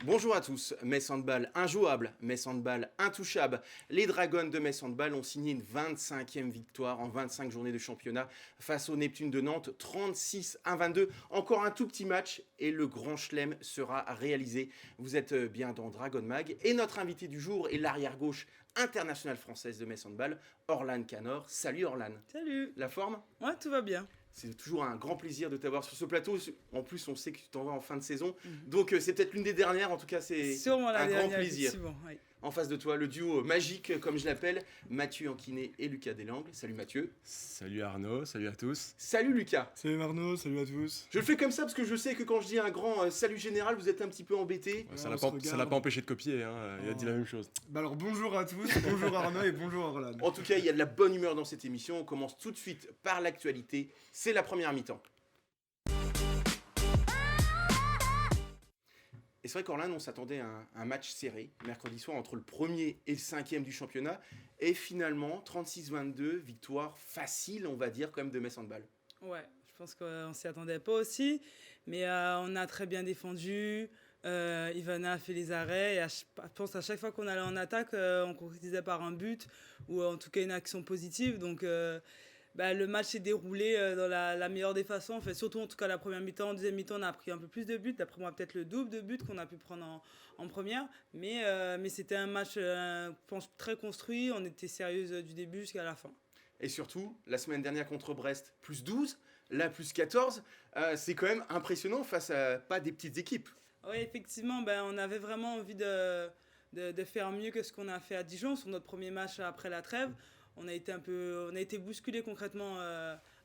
Bonjour à tous, Metz Handball injouable, Metz Handball intouchable. Les Dragons de Metz Handball ont signé une 25e victoire en 25 journées de championnat face au Neptune de Nantes, 36-22. Encore un tout petit match et le grand chelem sera réalisé. Vous êtes bien dans Dragon Mag et notre invité du jour est l'arrière-gauche internationale française de Metz Handball, Orlan Canor. Salut Orlan. Salut. La forme ? Ouais, tout va bien. C'est toujours un grand plaisir de t'avoir sur ce plateau. En plus, on sait que tu t'en vas en fin de saison. Donc, c'est peut-être l'une des dernières. En tout cas, c'est Sûrement la un grand dernière, plaisir. ouais. En face de toi, le duo magique, comme je l'appelle, Mathieu Anquinet et Lucas Delangles. Salut Mathieu. Salut Arnaud, salut à tous. Salut Lucas. Salut Arnaud, salut à tous. Je le fais comme ça parce que je sais que quand je dis un grand salut général, vous êtes un petit peu embêtés. Ça on l'a se pas, regarde. ça l'a pas empêché de copier, hein. Il a dit la même chose. Bah alors bonjour à tous, bonjour Arnaud et bonjour Orlan. En tout cas, il y a de la bonne humeur dans cette émission. On commence tout de suite par l'actualité. C'est la première mi-temps. Et c'est vrai qu'Orlan, on s'attendait à un match serré, mercredi soir, entre le premier et le cinquième du championnat. Et finalement, 36-22, victoire facile, on va dire, quand même, de Metz Handball. Ouais, je pense qu'on s'y attendait pas aussi, mais on a très bien défendu. Ivana a fait les arrêts et je pense à chaque fois qu'on allait en attaque, on concrétisait par un but ou en tout cas une action positive. Donc le match s'est déroulé dans la meilleure des façons. Enfin, surtout en tout cas la première mi-temps. En deuxième mi-temps, on a pris un peu plus de buts. D'après moi, peut-être le double de buts qu'on a pu prendre en première. Mais c'était un match, je pense, très construit. On était sérieuse du début jusqu'à la fin. Et surtout, la semaine dernière contre Brest, plus 12, là plus 14, c'est quand même impressionnant face à pas des petites équipes. Oui, effectivement, on avait vraiment envie de faire mieux que ce qu'on a fait à Dijon sur notre premier match après la trêve. On a été bousculé concrètement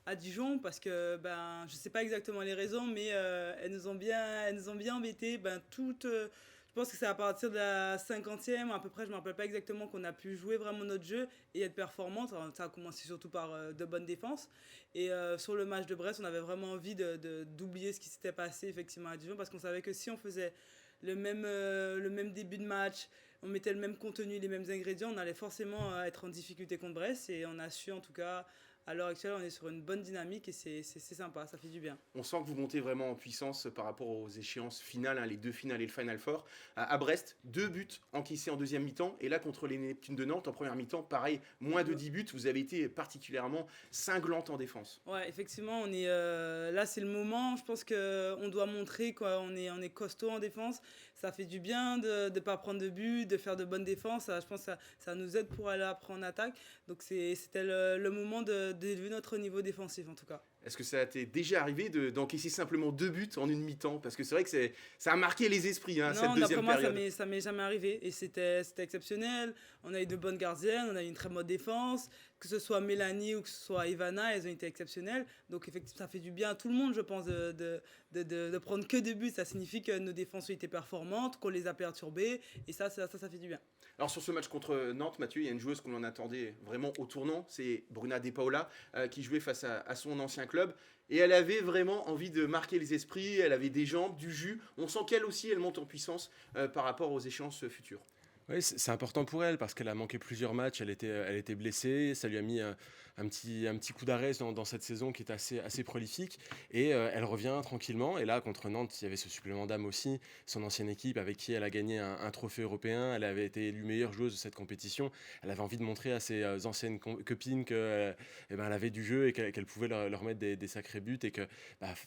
à Dijon parce que je sais pas exactement les raisons, mais elles nous ont bien embêtés. Je pense que c'est à partir de la 50e à peu près, je me rappelle pas exactement, qu'on a pu jouer vraiment notre jeu et être performante. Ça a commencé surtout par de bonnes défenses. Et sur le match de Brest, on avait vraiment envie d'oublier ce qui s'était passé effectivement à Dijon parce qu'on savait que si on faisait le même début de match, on mettait le même contenu, les mêmes ingrédients, on allait forcément être en difficulté contre Brest. Et on a su, en tout cas, à l'heure actuelle, on est sur une bonne dynamique et c'est sympa, ça fait du bien. On sent que vous montez vraiment en puissance par rapport aux échéances finales, les deux finales et le Final Four. À Brest, 2 buts encaissés en deuxième mi-temps. Et là, contre les Neptunes de Nantes, en première mi-temps, pareil, moins de 10 buts. Vous avez été particulièrement cinglante en défense. Ouais, effectivement, là, c'est le moment. Je pense qu'on doit montrer qu'on est costaud en défense. Ça fait du bien de ne pas prendre de but, de faire de bonnes défenses. Je pense que ça nous aide pour aller après en attaque. Donc, c'était le moment d'élever notre niveau défensif, en tout cas. Est-ce que ça t'est déjà arrivé d'encaisser simplement 2 buts en une mi-temps? Parce que c'est vrai que ça a marqué les esprits, cette deuxième période. Non, ça m'est jamais arrivé. Et c'était exceptionnel. On a eu de bonnes gardiennes, on a eu une très bonne défense. Que ce soit Mélanie ou que ce soit Ivana, elles ont été exceptionnelles. Donc, effectivement, ça fait du bien à tout le monde, je pense, de prendre que 2 buts. Ça signifie que nos défenses ont été performantes, qu'on les a perturbées. Et ça fait du bien. Alors, sur ce match contre Nantes, Mathieu, il y a une joueuse qu'on en attendait vraiment au tournant. C'est Bruna De Paula, qui jouait face à son ancien club. Et elle avait vraiment envie de marquer les esprits. Elle avait des jambes, du jus. On sent qu'elle aussi, elle monte en puissance par rapport aux échéances futures. Oui, c'est important pour elle parce qu'elle a manqué plusieurs matchs, elle était blessée, ça lui a mis un petit coup d'arrêt dans cette saison qui est assez prolifique et elle revient tranquillement. Et là, contre Nantes, il y avait ce supplément d'âme aussi, son ancienne équipe avec qui elle a gagné un trophée européen, elle avait été élue meilleure joueuse de cette compétition, elle avait envie de montrer à ses anciennes copines qu'elle avait du jeu et qu'elle pouvait leur mettre des sacrés buts et que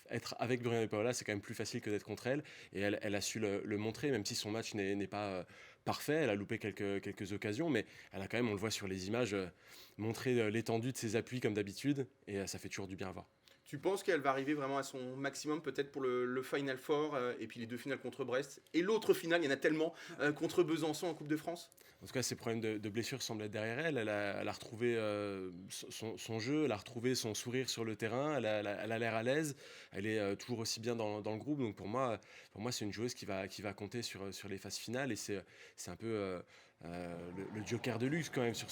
être avec Bruna De Paula, c'est quand même plus facile que d'être contre elle et elle a su le montrer, même si son match n'est pas parfait, elle a loupé quelques occasions, mais elle a quand même, on le voit sur les images, montré l'étendue de ses appuis comme d'habitude, et ça fait toujours du bien à voir. Tu penses qu'elle va arriver vraiment à son maximum peut-être pour le Final Four et puis les 2 finales contre Brest et l'autre finale, il y en a tellement, contre Besançon en Coupe de France? En tout cas, ses problèmes de blessure semblent être derrière elle. Elle a retrouvé son jeu, elle a retrouvé son sourire sur le terrain, elle a l'air à l'aise, elle est toujours aussi bien dans le groupe. Donc pour moi, c'est une joueuse qui va compter sur les phases finales et c'est un peu le joker de luxe quand même sur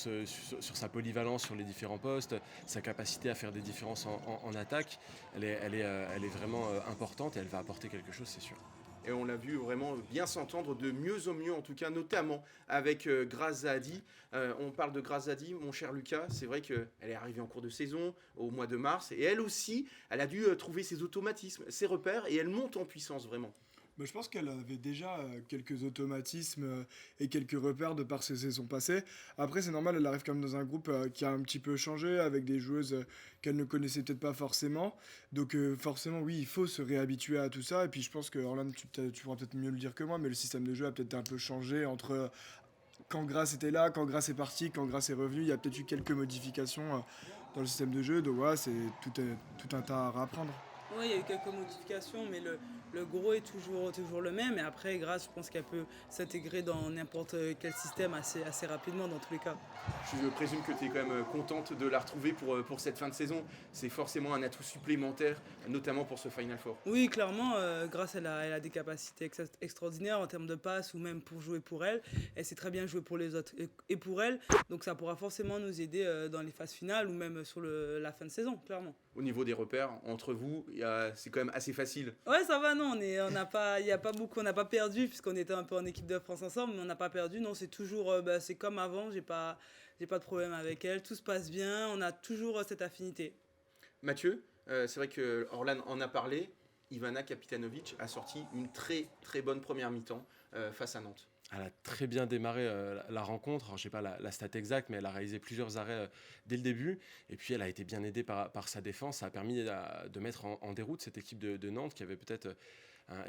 sa polyvalence sur les différents postes, sa capacité à faire des différences en attaque. Elle est vraiment importante et elle va apporter quelque chose, c'est sûr. Et on l'a vu vraiment bien s'entendre de mieux en mieux, en tout cas notamment avec Grace Zahadi. On parle de Grace Zahadi, mon cher Lucas, c'est vrai qu'elle est arrivée en cours de saison au mois de mars et elle aussi, elle a dû trouver ses automatismes, ses repères et elle monte en puissance vraiment. Bah, je pense qu'elle avait déjà quelques automatismes et quelques repères de par ses saisons passées. Après, c'est normal, elle arrive quand même dans un groupe qui a un petit peu changé, avec des joueuses qu'elle ne connaissait peut-être pas forcément. Donc forcément, oui, il faut se réhabituer à tout ça. Et puis je pense que, Orlan, tu pourras peut-être mieux le dire que moi, mais le système de jeu a peut-être un peu changé entre quand Grace était là, quand Grace est parti, quand Grace est revenu. Il y a peut-être eu quelques modifications dans le système de jeu. Donc voilà, c'est tout un tas à réapprendre. Oui, il y a eu quelques modifications, mais le gros est toujours le même. Et après, Grace, je pense qu'elle peut s'intégrer dans n'importe quel système assez rapidement dans tous les cas. Je présume que tu es quand même contente de la retrouver pour cette fin de saison. C'est forcément un atout supplémentaire, notamment pour ce Final Four. Oui, clairement, Grace, elle a des capacités extraordinaires en termes de passes ou même pour jouer pour elle. Elle sait très bien jouer pour les autres et pour elle. Donc ça pourra forcément nous aider dans les phases finales ou même sur la fin de saison, clairement. Au niveau des repères, entre vous, c'est quand même assez facile. Ouais, ça va, non, on n'a pas, y a pas beaucoup, on n'a pas perdu puisqu'on était un peu en équipe de France ensemble, mais on n'a pas perdu. Non, c'est toujours, c'est comme avant. J'ai pas de problème avec elle. Tout se passe bien. On a toujours cette affinité. Mathieu, c'est vrai que Orlan en a parlé. Ivana Kapitanovic a sorti une très très bonne première mi-temps face à Nantes. Elle a très bien démarré la rencontre. Alors, je n'ai pas la stat exacte, mais elle a réalisé plusieurs arrêts dès le début. Et puis, elle a été bien aidée par sa défense. Ça a permis de mettre en déroute cette équipe de Nantes qui avait peut-être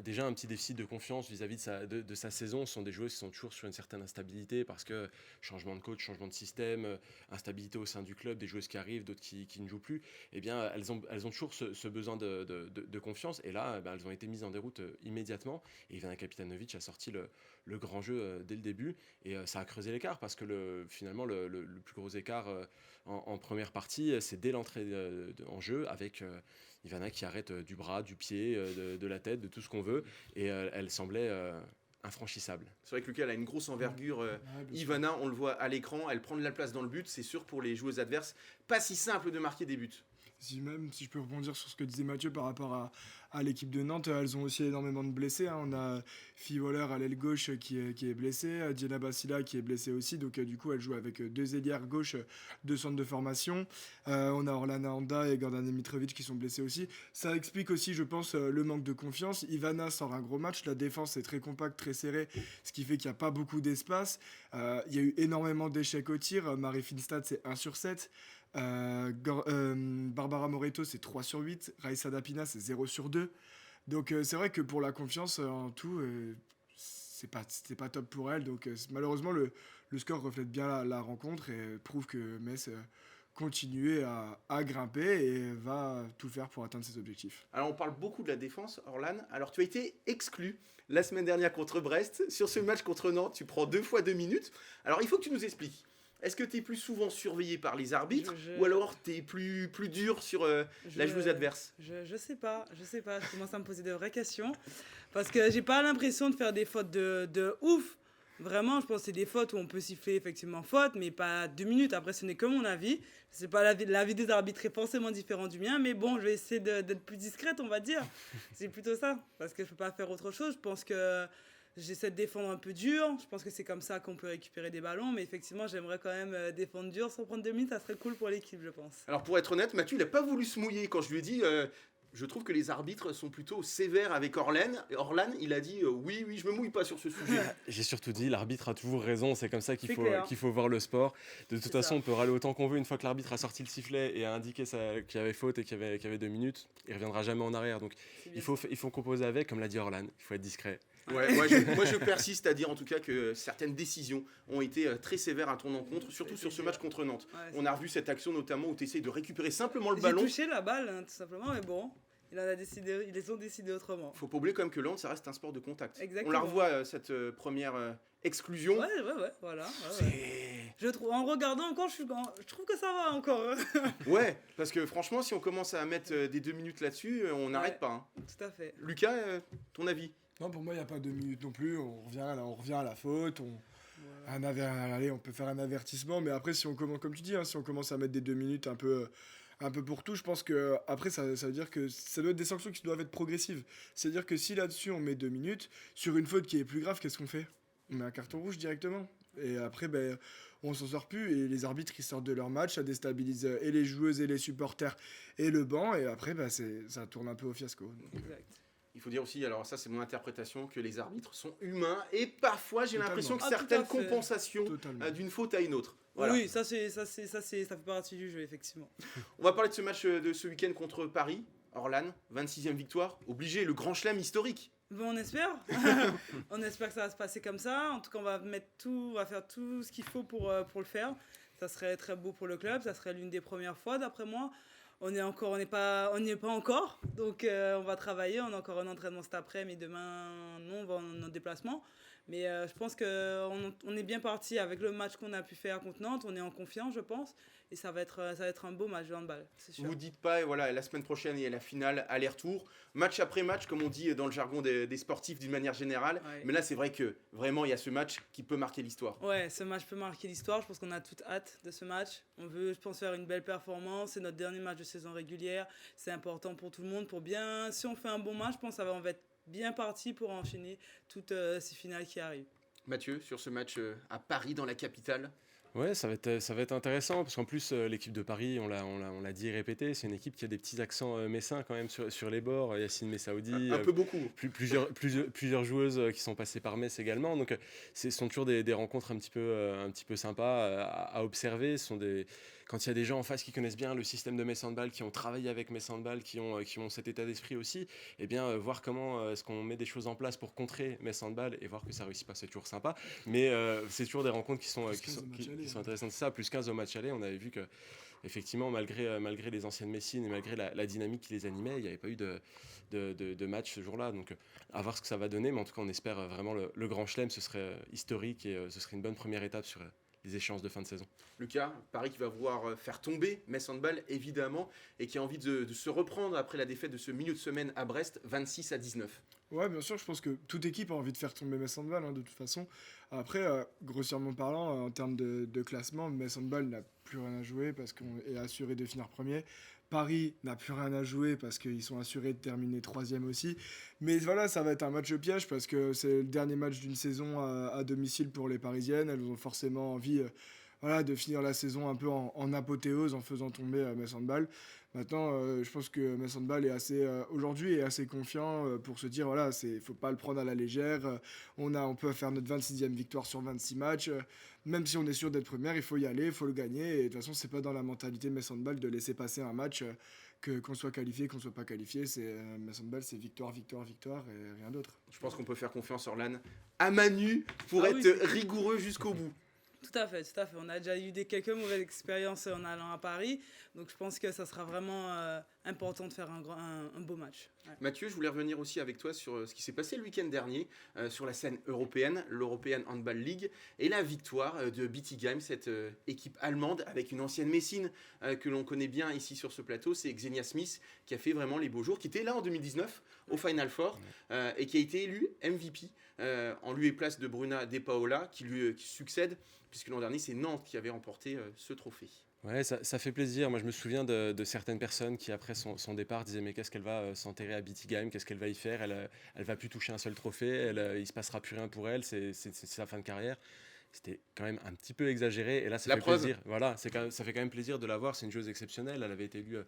déjà un petit déficit de confiance vis-à-vis de sa saison. Ce sont des joueuses qui sont toujours sur une certaine instabilité parce que changement de coach, changement de système, instabilité au sein du club, des joueuses qui arrivent, d'autres qui ne jouent plus. Eh bien, elles ont toujours ce besoin de confiance. Et là, elles ont été mises en déroute immédiatement. Et Ivana Kapitanovic a sorti le grand jeu dès le début. Et ça a creusé l'écart parce que finalement, le plus gros écart en première partie, c'est dès l'entrée en jeu avec Ivana qui arrête du bras, du pied, de la tête, de tout ce qu'on veut. Et elle semblait infranchissable. C'est vrai que Lucas elle a une grosse envergure. Ivana, on le voit à l'écran, elle prend de la place dans le but. C'est sûr pour les joueuses adverses, pas si simple de marquer des buts. Si je peux rebondir sur ce que disait Mathieu par rapport à l'équipe de Nantes, elles ont aussi énormément de blessés. On a Fie Waller à l'aile gauche qui est blessée, Diana Basila qui est blessée aussi. Donc du coup, elle joue avec deux ailières gauche, deux centres de formation. On a Orlana Anda et Gordana Mitrovic qui sont blessés aussi. Ça explique aussi, je pense, le manque de confiance. Ivana sort un gros match. La défense est très compacte, très serrée, ce qui fait qu'il n'y a pas beaucoup d'espace. Il y a eu énormément d'échecs au tir. Marie Finstad, c'est 1/7. Barbara Moreto c'est 3/8, Raissa Dapina c'est 0/2. Donc c'est vrai que pour la confiance en tout c'était pas top pour elle. Donc malheureusement le score reflète bien la rencontre et prouve que Metz continuer à grimper et va tout faire pour atteindre ses objectifs. Alors on parle beaucoup de la défense, Orlan. Alors tu as été exclu la semaine dernière contre Brest. Sur ce match contre Nantes, tu prends 2 fois 2 minutes. Alors il faut que tu nous expliques. Est-ce que tu es plus souvent surveillé par les arbitres ou alors tu es plus dur sur la joueuse adverse? Je sais pas. Je commence à me poser de vraies questions parce que j'ai pas l'impression de faire des fautes de ouf. Vraiment, je pense que c'est des fautes où on peut siffler effectivement faute, mais pas 2 minutes. Après, ce n'est que mon avis. C'est pas l'avis des arbitres est forcément différent du mien, mais bon, je vais essayer d'être plus discrète, on va dire. C'est plutôt ça, parce que je peux pas faire autre chose. Je pense que j'essaie de défendre un peu dur. Je pense que c'est comme ça qu'on peut récupérer des ballons, mais effectivement, j'aimerais quand même défendre dur sans prendre 2 minutes. Ça serait cool pour l'équipe, je pense. Alors pour être honnête, Mathieu, il n'a pas voulu se mouiller quand je lui ai dit. Je trouve que les arbitres sont plutôt sévères avec Orlan. Orlan, il a dit oui, je me mouille pas sur ce sujet. J'ai surtout dit, l'arbitre a toujours raison, c'est comme ça qu'il faut voir le sport. De toute façon, on peut râler autant qu'on veut, une fois que l'arbitre a sorti le sifflet et a indiqué qu'il y avait faute et qu'il y avait 2 minutes, il reviendra jamais en arrière. Donc il faut composer avec, comme l'a dit Orlan, il faut être discret. Ouais, moi je persiste à dire en tout cas que certaines décisions ont été très sévères à ton encontre, surtout sur ce match contre Nantes. Ouais, on a revu cette action notamment où tu essayes de récupérer simplement le ballon. J'ai touché la balle tout simplement, mais bon, ils ont décidé autrement. Faut pas oublier quand même que le hand ça reste un sport de contact. Exactement. On la revoit cette première exclusion. Ouais, voilà. Je trouve, en regardant encore, je trouve que ça va encore. Ouais, parce que franchement, si on commence à mettre des 2 minutes là-dessus, on n'arrête pas. Hein. Tout à fait. Lucas, ton avis? Non, pour moi, il n'y a pas 2 minutes non plus. On revient à la faute. On peut faire un avertissement. Mais après, si on commence, comme tu dis, si on commence à mettre des 2 minutes un peu pour tout, je pense que après ça veut dire que ça doit être des sanctions qui doivent être progressives. C'est-à-dire que si là-dessus, on met 2 minutes, sur une faute qui est plus grave, qu'est-ce qu'on fait? On met un carton rouge directement. Et après, on s'en sort plus. Et les arbitres, ils sortent de leur match. Ça déstabilise et les joueuses et les supporters et le banc. Et après, ça tourne un peu au fiasco. Donc, exact. Il faut dire aussi, alors ça c'est mon interprétation, que les arbitres sont humains et parfois j'ai Totalement. l'impression que Ah, tout à certaines fait. compensations Totalement. d'une faute à une autre. Voilà. Oui, ça fait partie du jeu, effectivement. On va parler de ce match de ce week-end contre Paris. Orlan, 26e victoire, obligé, le grand chelem historique. Bon, on espère. On espère que ça va se passer comme ça. En tout cas, on va faire tout ce qu'il faut pour le faire. Ça serait très beau pour le club. Ça serait l'une des premières fois, d'après moi. On n'y est pas encore. Donc, on va travailler. On a encore un entraînement cet après-midi. Demain, non, on va en déplacement. Mais je pense qu'on est bien parti avec le match qu'on a pu faire contre Nantes. On est en confiance, je pense. Et ça va être un beau match de handball, c'est sûr. Vous dites pas, et voilà, la semaine prochaine, il y a la finale, aller-retour. Match après match, comme on dit dans le jargon des sportifs d'une manière générale. Ouais. Mais là, c'est vrai que vraiment, il y a ce match qui peut marquer l'histoire. Ouais, ce match peut marquer l'histoire. Je pense qu'on a toute hâte de ce match. On veut, je pense, faire une belle performance. C'est notre dernier match de saison régulière. C'est important pour tout le monde. Si on fait un bon match, je pense qu'on va être bien parti pour enchaîner toutes ces finales qui arrivent. Mathieu, sur ce match à Paris, dans la capitale. Ouais, ça va être intéressant parce qu'en plus l'équipe de Paris, on l'a dit et répété, c'est une équipe qui a des petits accents messins quand même sur les bords. Yacine Messaoudi, Un peu beaucoup. plusieurs joueuses qui sont passées par Metz également. Donc ce sont toujours des rencontres un petit peu sympas à observer. Quand il y a des gens en face qui connaissent bien le système de Metz Handball, qui ont travaillé avec Metz Handball, qui ont cet état d'esprit aussi, et bien voir comment est-ce qu'on met des choses en place pour contrer Metz Handball et voir que ça réussit pas, c'est toujours sympa. Mais c'est toujours des rencontres qui sont intéressantes. Ça, plus 15 au match aller, on avait vu que effectivement, malgré les anciennes Messines et malgré la dynamique qui les animait, il n'y avait pas eu de match ce jour-là. Donc, à voir ce que ça va donner. Mais en tout cas, on espère vraiment le grand chelem. Ce serait historique et ce serait une bonne première étape sur les échéances de fin de saison. Lucas, Paris qui va vouloir faire tomber Metz Handball, évidemment, et qui a envie de se reprendre après la défaite de ce milieu de semaine à Brest, 26-19. Ouais, bien sûr, je pense que toute équipe a envie de faire tomber Metz Handball, de toute façon. Après, grossièrement parlant, en termes de classement, Metz Handball n'a plus rien à jouer parce qu'on est assuré de finir premier. Paris n'a plus rien à jouer parce qu'ils sont assurés de terminer troisième aussi. Mais voilà, ça va être un match piège parce que c'est le dernier match d'une saison à domicile pour les Parisiennes. Elles ont forcément envie de finir la saison un peu en apothéose en faisant tomber Metz Handball. Maintenant, je pense que Metz Handball aujourd'hui est assez confiant pour se dire il faut pas le prendre à la légère. On peut faire notre 26e victoire sur 26 matchs. Même si on est sûr d'être première, il faut y aller, il faut le gagner. Et de toute façon, c'est pas dans la mentalité de Metz Handball de laisser passer un match qu'on soit qualifié, qu'on soit pas qualifié. Metz Handball, c'est victoire, victoire, victoire et rien d'autre. Je pense qu'on peut faire confiance, Orlan, à Manu pour être rigoureux jusqu'au bout. Tout à fait. On a déjà eu quelques mauvaises expériences en allant à Paris. Donc je pense que ça sera vraiment important de faire un beau match. Ouais. Mathieu, je voulais revenir aussi avec toi sur ce qui s'est passé le week-end dernier sur la scène européenne, l'European Handball League, et la victoire de Bietigheim, cette équipe allemande avec une ancienne Messine que l'on connaît bien ici sur ce plateau. C'est Xenia Smith qui a fait vraiment les beaux jours, qui était là en 2019 au Final Four et qui a été élue MVP en lieu et place de Bruna De Paola qui succède, puisque l'an dernier c'est Nantes qui avait remporté ce trophée. Ouais, ça fait plaisir. Moi, je me souviens de certaines personnes qui, après son départ, disaient mais qu'est-ce qu'elle va s'enterrer à Bietigheim, qu'est-ce qu'elle va y faire, elle va plus toucher un seul trophée, il se passera plus rien pour elle, c'est sa fin de carrière. C'était quand même un petit peu exagéré, et là ça fait plaisir. Voilà, ça fait quand même plaisir de la voir. C'est une joueuse exceptionnelle. Elle avait été élue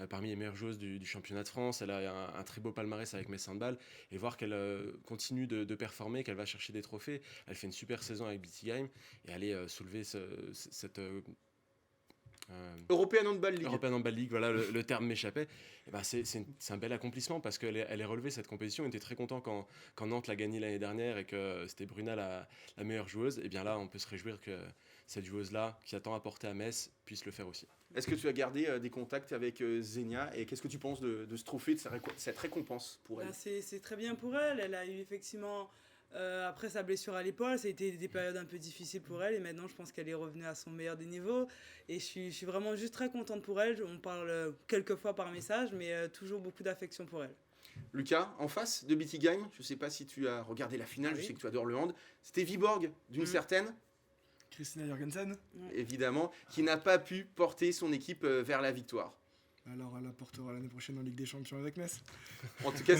parmi les meilleures joueuses du championnat de France. Elle a un très beau palmarès avec Metz Handball, et voir qu'elle continue de performer, qu'elle va chercher des trophées. Elle fait une super saison avec Bietigheim et aller soulever cette European Handball League. European Handball League, voilà, le terme m'échappait. Et ben c'est un bel accomplissement parce qu'elle est relevée cette compétition. On était très content quand Nantes l'a gagnée l'année dernière et que c'était Bruna la meilleure joueuse. Et bien là, on peut se réjouir que cette joueuse-là, qui a tant apporté à Metz, puisse le faire aussi. Est-ce que tu as gardé des contacts avec Xenia, et qu'est-ce que tu penses de ce trophée, de cette récompense pour elle? C'est très bien pour elle. Elle a eu effectivement... après sa blessure à l'épaule, ça a été des périodes un peu difficiles pour elle, et maintenant je pense qu'elle est revenue à son meilleur des niveaux, et je suis vraiment juste très contente pour elle. On parle quelques fois par message, mais toujours beaucoup d'affection pour elle. Lucas, en face de Bietigheim, je ne sais pas si tu as regardé la finale, je sais que tu adores le hand, c'était Viborg d'une certaine Christina Jorgensen, évidemment, qui n'a pas pu porter son équipe vers la victoire. Alors elle apportera l'année prochaine en Ligue des Champions avec Metz. En tout cas,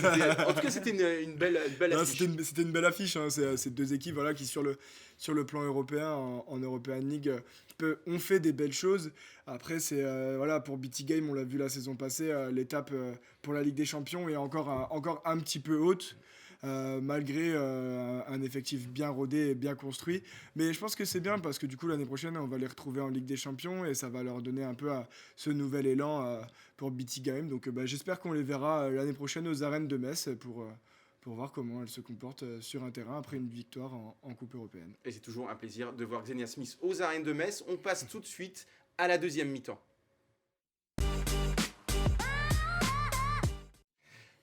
c'était une belle Non, affiche. c'était une belle affiche. Hein. C'est deux équipes voilà, qui, sur le plan européen, en European League, ont fait des belles choses. Après, voilà, pour BT Game, on l'a vu la saison passée, l'étape pour la Ligue des Champions est encore un petit peu haute. Malgré un effectif bien rodé et bien construit. Mais je pense que c'est bien parce que du coup l'année prochaine on va les retrouver en Ligue des Champions et ça va leur donner un peu ce nouvel élan pour BT Game. Donc j'espère qu'on les verra l'année prochaine aux arènes de Metz pour voir comment elles se comportent sur un terrain après une victoire en Coupe européenne. Et c'est toujours un plaisir de voir Xenia Smith aux arènes de Metz. On passe tout de suite à la deuxième mi-temps.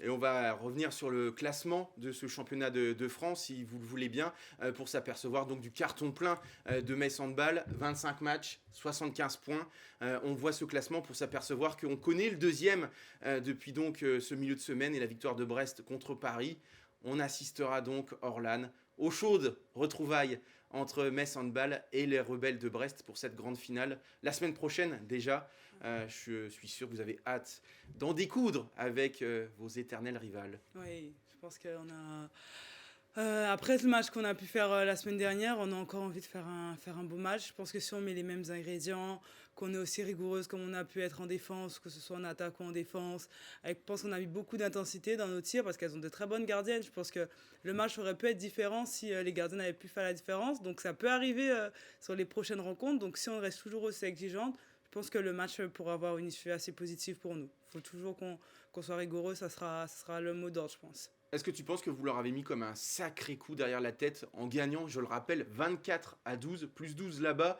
Et on va revenir sur le classement de ce championnat de France, si vous le voulez bien, pour s'apercevoir donc du carton plein de Metz Handball. 25 matchs, 75 points. On voit ce classement pour s'apercevoir qu'on connaît le deuxième depuis donc ce milieu de semaine et la victoire de Brest contre Paris. On assistera donc, Orlan, aux chaudes retrouvailles entre Metz Handball et les Rebelles de Brest pour cette grande finale. La semaine prochaine déjà, je suis sûr que vous avez hâte d'en découdre avec vos éternels rivales. Oui, je pense qu'on a... après le match qu'on a pu faire la semaine dernière, on a encore envie de faire un beau match. Je pense que si on met les mêmes ingrédients, qu'on est aussi rigoureuse comme on a pu être en défense, que ce soit en attaque ou en défense, je pense qu'on a mis beaucoup d'intensité dans nos tirs parce qu'elles ont de très bonnes gardiennes. Je pense que le match aurait pu être différent si les gardiennes avaient pu faire la différence. Donc ça peut arriver sur les prochaines rencontres. Donc si on reste toujours aussi exigeante, je pense que le match pourra avoir une issue assez positive pour nous. Il faut toujours qu'on soit rigoureux, ça sera le mot d'ordre, je pense. Est-ce que tu penses que vous leur avez mis comme un sacré coup derrière la tête en gagnant, je le rappelle, 24-12, plus 12 là-bas.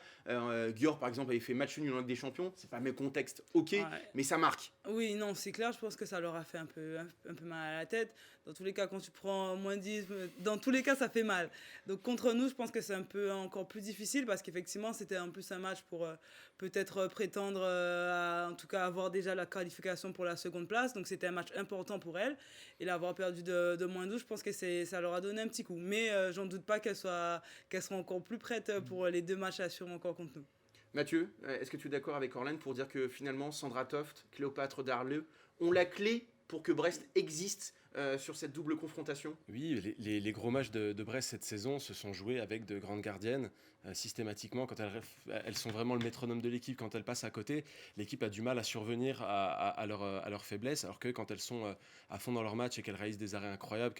Győr, par exemple, avait fait match nul en Ligue des Champions. C'est pas le même contexte, ok, ouais. Mais ça marque. Oui, non, c'est clair. Je pense que ça leur a fait un peu mal à la tête. Dans tous les cas, quand tu prends moins 10, dans tous les cas, ça fait mal. Donc contre nous, je pense que c'est un peu encore plus difficile parce qu'effectivement, c'était en plus un match pour peut-être prétendre à, en tout cas, avoir déjà la qualification pour la seconde place. Donc c'était un match important pour elles. Et l'avoir perdu de moins 12, je pense que ça leur a donné un petit coup. Mais j'en doute pas qu'elles seront encore plus prêtes pour les deux matchs à assurer encore contre nous. Mathieu, est-ce que tu es d'accord avec Orlan pour dire que finalement, Sandra Toft, Cléopâtre Darleux ont la clé pour que Brest existe sur cette double confrontation? Oui, les gros matchs de Brest cette saison se sont joués avec de grandes gardiennes. Systématiquement, quand elles sont vraiment le métronome de l'équipe, quand elles passent à côté, l'équipe a du mal à survenir à leur faiblesse, alors que quand elles sont à fond dans leur match et qu'elles réalisent des arrêts incroyables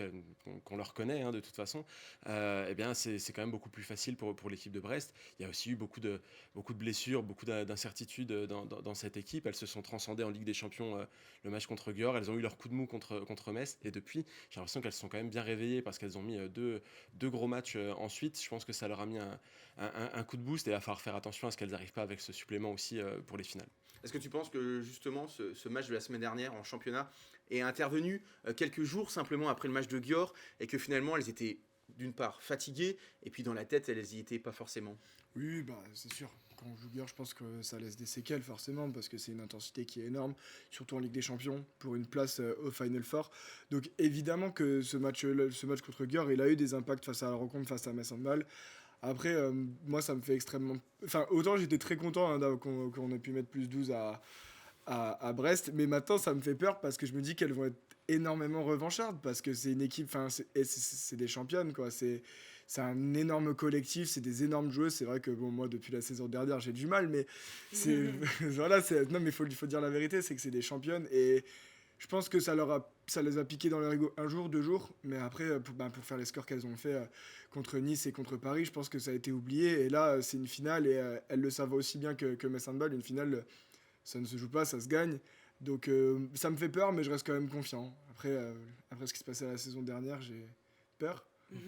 qu'on leur connaît de toute façon, eh bien c'est quand même beaucoup plus facile pour l'équipe de Brest. Il y a aussi eu beaucoup de blessures, beaucoup d'incertitudes dans cette équipe. Elles se sont transcendées en Ligue des Champions le match contre Győr, elles ont eu leur coup de mou contre Metz, et depuis j'ai l'impression qu'elles sont quand même bien réveillées parce qu'elles ont mis deux gros matchs ensuite. Je pense que ça leur a mis un coup de boost et il va falloir faire attention à ce qu'elles n'arrivent pas avec ce supplément aussi pour les finales. Est-ce que tu penses que justement ce match de la semaine dernière en championnat est intervenu quelques jours simplement après le match de Győr et que finalement elles étaient d'une part fatiguées et puis dans la tête elles y étaient pas forcément? Oui, c'est sûr. Quand on joue Győr, je pense que ça laisse des séquelles forcément parce que c'est une intensité qui est énorme, surtout en Ligue des Champions, pour une place au Final Four. Donc évidemment que ce match contre Győr, il a eu des impacts face à la rencontre face à Metz Handball. Après, moi, ça me fait extrêmement... Enfin, autant j'étais très content qu'on ait pu mettre plus 12 à Brest, mais maintenant, ça me fait peur parce que je me dis qu'elles vont être énormément revanchardes parce que c'est une équipe... Enfin, c'est des championnes, quoi. C'est un énorme collectif, c'est des énormes joueuses. C'est vrai que, bon, moi, depuis la saison dernière, j'ai du mal, mais c'est... voilà, non, mais il faut dire la vérité, c'est que c'est des championnes et... Je pense que ça les a piqué dans leur ego un jour, 2 jours, mais après, pour faire les scores qu'elles ont fait contre Nice et contre Paris, je pense que ça a été oublié. Et là, c'est une finale, et elles le savent aussi bien que Metz Handball. Une finale, ça ne se joue pas, ça se gagne. Donc ça me fait peur, mais je reste quand même confiant. Après ce qui se passait la saison dernière, j'ai peur,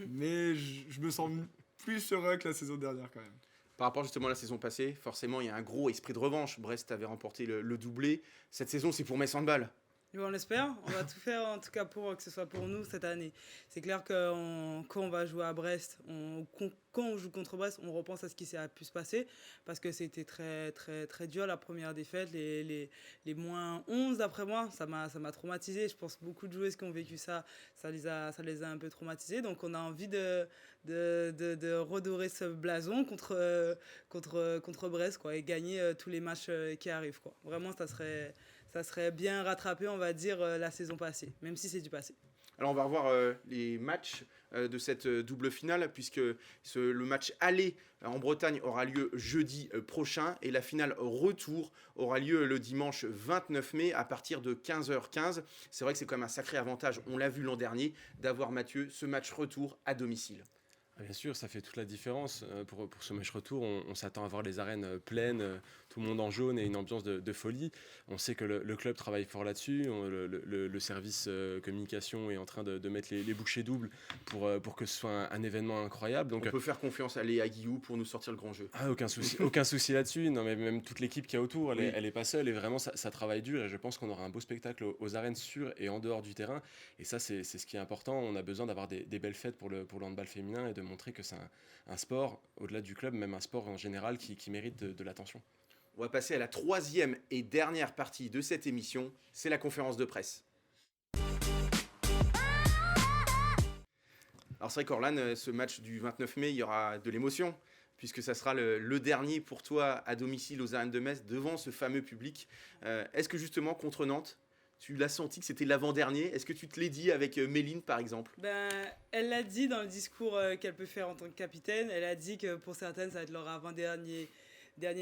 mais je me sens plus serein que la saison dernière quand même. Par rapport justement à la saison passée, forcément, il y a un gros esprit de revanche. Brest avait remporté le doublé. Cette saison, c'est pour Metz Handball. On l'espère, on va tout faire en tout cas pour que ce soit pour nous cette année. C'est clair que quand on va jouer à Brest, quand on joue contre Brest, on repense à ce qui s'est pu se passer parce que c'était très, très, très dur la première défaite, les moins 11 d'après moi, ça m'a traumatisé. Je pense que beaucoup de joueuses qui ont vécu ça les a un peu traumatisés. Donc on a envie de redorer ce blason contre Brest quoi, et gagner tous les matchs qui arrivent. Quoi. Vraiment, ça serait ça serait bien rattrapé, on va dire, la saison passée, même si c'est du passé. Alors on va revoir les matchs de cette double finale, puisque le match aller en Bretagne aura lieu jeudi prochain et la finale retour aura lieu le dimanche 29 mai à partir de 15h15. C'est vrai que c'est quand même un sacré avantage, on l'a vu l'an dernier, d'avoir, Mathieu, ce match retour à domicile. Bien sûr, ça fait toute la différence. Pour ce match retour, on s'attend à voir les arènes pleines, tout le monde en jaune et une ambiance de folie. On sait que le club travaille fort là-dessus. Le service communication est en train de mettre les bouchées doubles pour que ce soit un événement incroyable. Donc, on peut faire confiance à Léa Guillou pour nous sortir le grand jeu. Aucun souci là-dessus. Non, mais même toute l'équipe qui est autour, Oui. elle est pas seule et vraiment ça travaille dur. Et je pense qu'on aura un beau spectacle aux arènes sur et en dehors du terrain. Et ça, c'est ce qui est important. On a besoin d'avoir des belles fêtes pour le handball féminin et de montrer que c'est un sport, au-delà du club, même un sport en général qui mérite de l'attention. On va passer à la troisième et dernière partie de cette émission, c'est la conférence de presse. Alors c'est vrai qu'Orlan, ce match du 29 mai, il y aura de l'émotion, puisque ça sera le dernier pour toi à domicile aux arènes de Metz, devant ce fameux public. Est-ce que justement, contre Nantes, tu l'as senti que c'était l'avant-dernier? Est-ce que tu te l'es dit avec Méline, par exemple? Elle l'a dit dans le discours qu'elle peut faire en tant que capitaine. Elle a dit que pour certaines, ça va être leur avant-dernier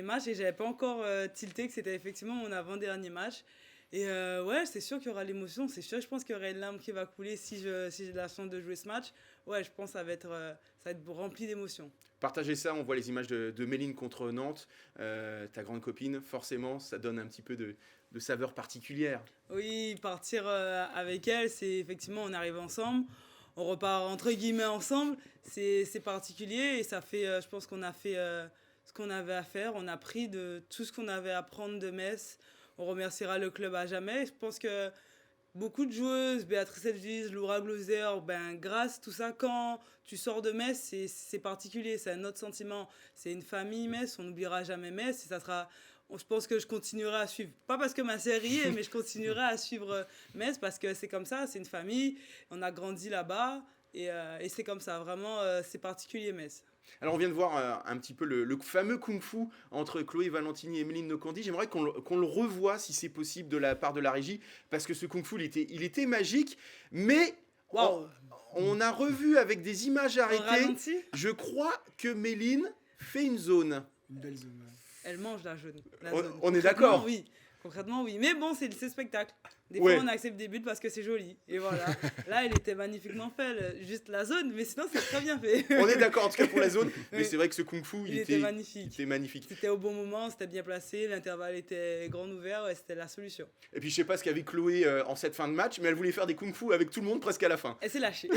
match. Et j'avais pas encore tilté que c'était effectivement mon avant-dernier match. Et ouais, c'est sûr qu'il y aura l'émotion. C'est sûr, je pense qu'il y aura une larme qui va couler si j'ai la chance de jouer ce match. Ouais, je pense que ça va être rempli d'émotions. Partagez ça, on voit les images de Méline contre Nantes. Ta grande copine, forcément, ça donne un petit peu de saveur particulière. Oui, partir avec elle, c'est effectivement, on arrive ensemble, on repart entre guillemets ensemble, c'est particulier et ça fait, je pense qu'on a fait ce qu'on avait à faire, on a pris de tout ce qu'on avait à prendre de Metz, on remerciera le club à jamais. Je pense que beaucoup de joueuses, Béatrice Elgis, Laura Glauser, grâce tout ça, quand tu sors de Metz, c'est particulier, c'est un autre sentiment, c'est une famille Metz, on n'oubliera jamais Metz et ça sera... Je pense que je continuerai à suivre, pas parce que ma série est, mais je continuerai à suivre Metz parce que c'est comme ça, c'est une famille, on a grandi là-bas et c'est comme ça, vraiment, c'est particulier Metz. Alors on vient de voir un petit peu le fameux kung-fu entre Chloé Valentini et Méline Nocandi. J'aimerais qu'on le revoie si c'est possible de la part de la régie, parce que ce kung-fu il était magique, mais Wow. on a revu avec des images arrêtées. Ralenti, Je crois que Méline fait une zone. Une belle zone. Ouais. elle mange la jaune. On est d'accord. Oui. Concrètement, oui. Mais bon, c'est spectacle. Des Ouais. fois, on accepte des buts parce que c'est joli. Et voilà. Là, elle était magnifiquement fait. Juste la zone, mais sinon, c'est très bien fait. On est d'accord en tout cas pour la zone, mais Oui. c'est vrai que ce kung-fu, Il était magnifique. il était magnifique. C'était au bon moment, c'était bien placé, l'intervalle était grand ouvert et c'était la solution. Et puis je sais pas ce qu'avait Chloé en cette fin de match, mais elle voulait faire des kung-fu avec tout le monde presque à la fin. Elle s'est lâchée.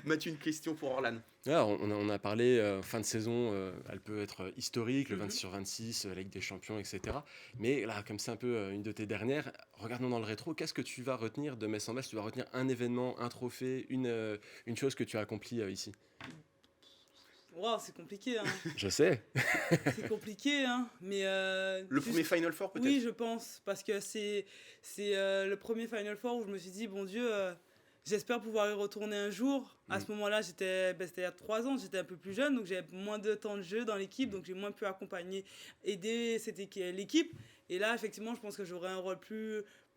Mathieu, une question pour Orlan. Alors, on a parlé, fin de saison, elle peut être historique, le 26/26, la Ligue des Champions, etc. Mais là, comme c'est un peu une de tes dernières, regardons dans le rétro, qu'est-ce que tu vas retenir de Metz en Metz? Tu vas retenir un événement, un trophée, une chose que tu as accomplie ici? Wow, c'est compliqué, hein. Je sais. C'est compliqué, hein. Mais Le premier Final Four peut-être? oui, je pense, parce que c'est le premier Final Four où je me suis dit, bon Dieu, j'espère pouvoir y retourner un jour. À ce moment-là, c'était il y a 3 ans, j'étais un peu plus jeune, donc j'avais moins de temps de jeu dans l'équipe, donc j'ai moins pu aider l'équipe. Et là, effectivement, je pense que j'aurai un rôle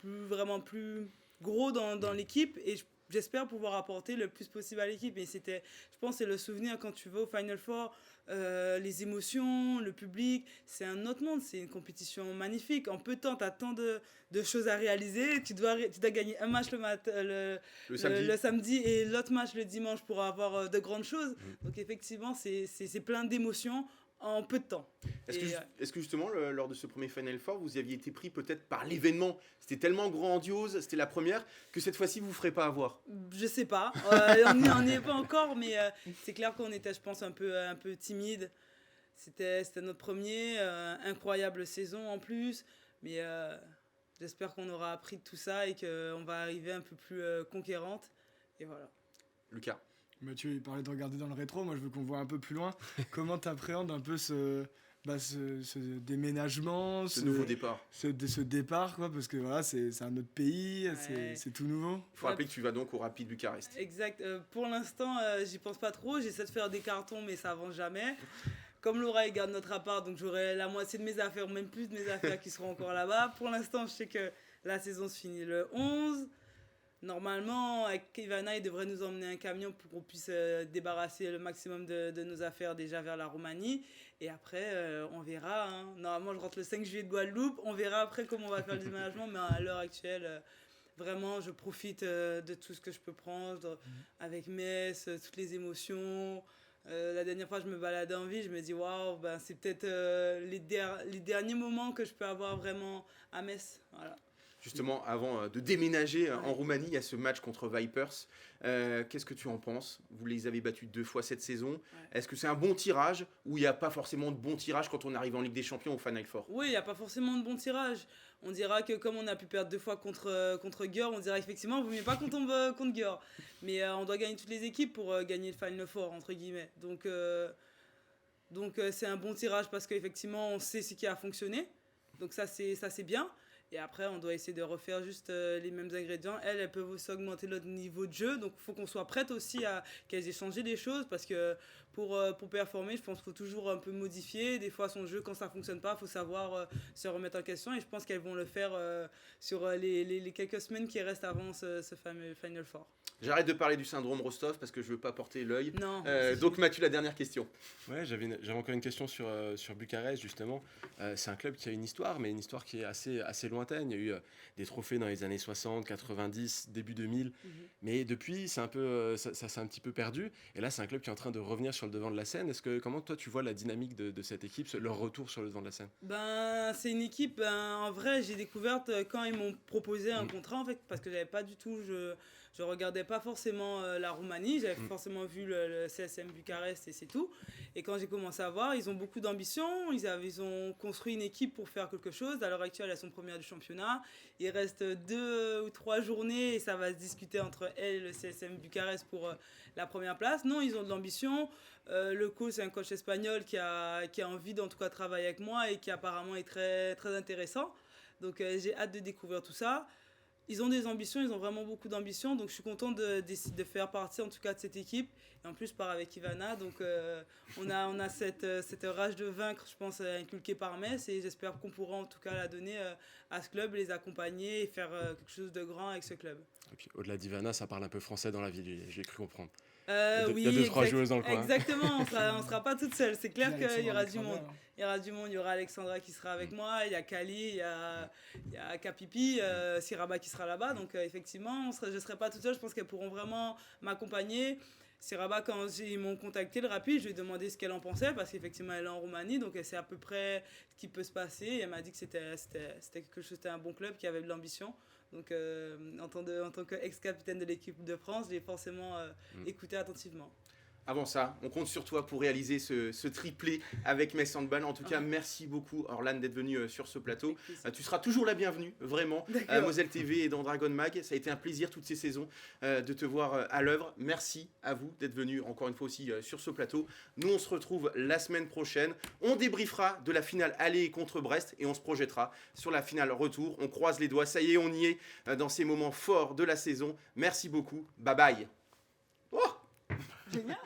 vraiment plus gros dans l'équipe et j'espère pouvoir apporter le plus possible à l'équipe. Et je pense, c'est le souvenir quand tu vas au Final Four, les émotions, le public, c'est un autre monde, c'est une compétition magnifique. En peu de temps, tu as tant de choses à réaliser. Tu dois gagner un match le samedi et l'autre match le dimanche pour avoir de grandes choses. Donc effectivement, c'est plein d'émotions en peu de temps. Est-ce que justement, lors de ce premier Final Four, vous y aviez été pris peut-être par l'événement? C'était tellement grandiose, c'était la première, que cette fois-ci, vous ne vous ferez pas avoir? Je sais pas, on n'y est pas encore, mais c'est clair qu'on était, je pense, un peu timide. C'était notre premier, incroyable saison en plus, mais j'espère qu'on aura appris de tout ça et qu'on va arriver un peu plus conquérante. Et voilà. Lucas? Mathieu, il parlait de regarder dans le rétro. Moi, je veux qu'on voit un peu plus loin. Comment tu appréhendes un peu ce déménagement, Ce nouveau départ. ce départ, quoi, parce que voilà, c'est un autre pays, Ouais. c'est tout nouveau. Il faut rappeler que tu vas donc au Rapid Bucarest. Exact. Pour l'instant, j'y pense pas trop. J'essaie de faire des cartons, mais ça avance jamais. comme Laura il garde notre appart, donc j'aurai la moitié de mes affaires, même plus de mes affaires qui seront encore là-bas. Pour l'instant, je sais que la saison se finit le 11. Normalement, avec Ivana, il devrait nous emmener un camion pour qu'on puisse débarrasser le maximum de nos affaires déjà vers la Roumanie. Et après, on verra. Hein. Normalement, je rentre le 5 juillet de Guadeloupe. On verra après comment on va faire le déménagement. Mais à l'heure actuelle, vraiment, je profite de tout ce que je peux prendre avec Metz, toutes les émotions. La dernière fois, je me baladais en ville. Je me dis, waouh, ben, c'est peut-être les derniers moments que je peux avoir vraiment à Metz. Voilà. Justement, avant de déménager en Roumanie, il y a ce match contre Vipers. Qu'est-ce que tu en penses? Vous les avez battus 2 fois cette saison. Ouais. Est-ce que c'est un bon tirage ou il n'y a pas forcément de bon tirage quand on arrive en Ligue des Champions au Final Four? Oui, il n'y a pas forcément de bon tirage. On dira que comme on a pu perdre 2 fois contre Győr, on dira effectivement qu'il ne vaut mieux pas qu'on tombe contre Győr. Mais on doit gagner toutes les équipes pour gagner le Final Four, entre guillemets. Donc c'est un bon tirage parce qu'effectivement, on sait ce qui a fonctionné. Donc ça, c'est bien. Et après, on doit essayer de refaire juste les mêmes ingrédients. Elles peuvent aussi augmenter notre niveau de jeu. Donc, il faut qu'on soit prête aussi à qu'elles aient changé des choses. Parce que pour performer, je pense qu'il faut toujours un peu modifier. Des fois, son jeu, quand ça ne fonctionne pas, il faut savoir se remettre en question. Et je pense qu'elles vont le faire sur les quelques semaines qui restent avant ce fameux Final Four. J'arrête de parler du syndrome Rostov parce que je ne veux pas porter l'œil. Non. Donc Mathieu, la dernière question. Ouais, j'avais encore une question sur Bucarest, justement. C'est un club qui a une histoire, mais une histoire qui est assez lointaine. Il y a eu des trophées dans les années 60, 90, début 2000. Mais depuis, ça s'est un petit peu perdu. Et là, c'est un club qui est en train de revenir sur le devant de la scène. Comment toi, tu vois la dynamique de cette équipe, leur retour sur le devant de la scène? C'est une équipe, en vrai, j'ai découverte quand ils m'ont proposé un contrat, en fait, parce que j'avais pas du tout... Je regardais pas forcément la Roumanie, j'avais forcément vu le CSM Bucarest et c'est tout. Et quand j'ai commencé à voir, ils ont beaucoup d'ambition, ils ont construit une équipe pour faire quelque chose. À l'heure actuelle, elles sont premières du championnat. Il reste 2 ou 3 journées et ça va se discuter entre elles et le CSM Bucarest pour la première place. Non, ils ont de l'ambition. Le coach, c'est un coach espagnol qui a envie d'en tout cas travailler avec moi et qui apparemment est très, très intéressant. Donc j'ai hâte de découvrir tout ça. Ils ont des ambitions, ils ont vraiment beaucoup d'ambitions, donc je suis contente de faire partie en tout cas de cette équipe. Et en plus, je pars avec Ivana, donc on a cette rage de vaincre, je pense, inculquée par Metz, et j'espère qu'on pourra en tout cas la donner à ce club, les accompagner et faire quelque chose de grand avec ce club. Et puis au-delà d'Ivana, ça parle un peu français dans la ville, j'ai cru comprendre. Oui, il y a 2-3 joueuses dans le coin. Exactement, on ne sera pas toute seule. C'est clair qu'il y aura du monde. Il y aura Alexandra qui sera avec moi, il y a Kali, il y a Kapipi, Siraba qui sera là-bas. Donc effectivement, je ne serai pas toute seule. Je pense qu'elles pourront vraiment m'accompagner. Siraba, quand ils m'ont contacté, le Rapide, je lui ai demandé ce qu'elle en pensait parce qu'effectivement, elle est en Roumanie. Donc elle sait à peu près ce qui peut se passer. Et elle m'a dit que c'était quelque chose, c'était un bon club qui avait de l'ambition. Donc, en tant qu'ex-capitaine de l'équipe de France, j'ai forcément écouté attentivement. Avant ça, on compte sur toi pour réaliser ce triplé avec Metz Handball. En tout cas, merci beaucoup, Orlan, d'être venu sur ce plateau. Tu seras toujours la bienvenue, vraiment, à Moselle TV et dans Dragon Mag. Ça a été un plaisir toutes ces saisons de te voir à l'œuvre. Merci à vous d'être venus encore une fois aussi sur ce plateau. Nous, on se retrouve la semaine prochaine. On débriefera de la finale aller contre Brest et on se projettera sur la finale retour. On croise les doigts. Ça y est, on y est dans ces moments forts de la saison. Merci beaucoup. Bye bye. Oh, génial.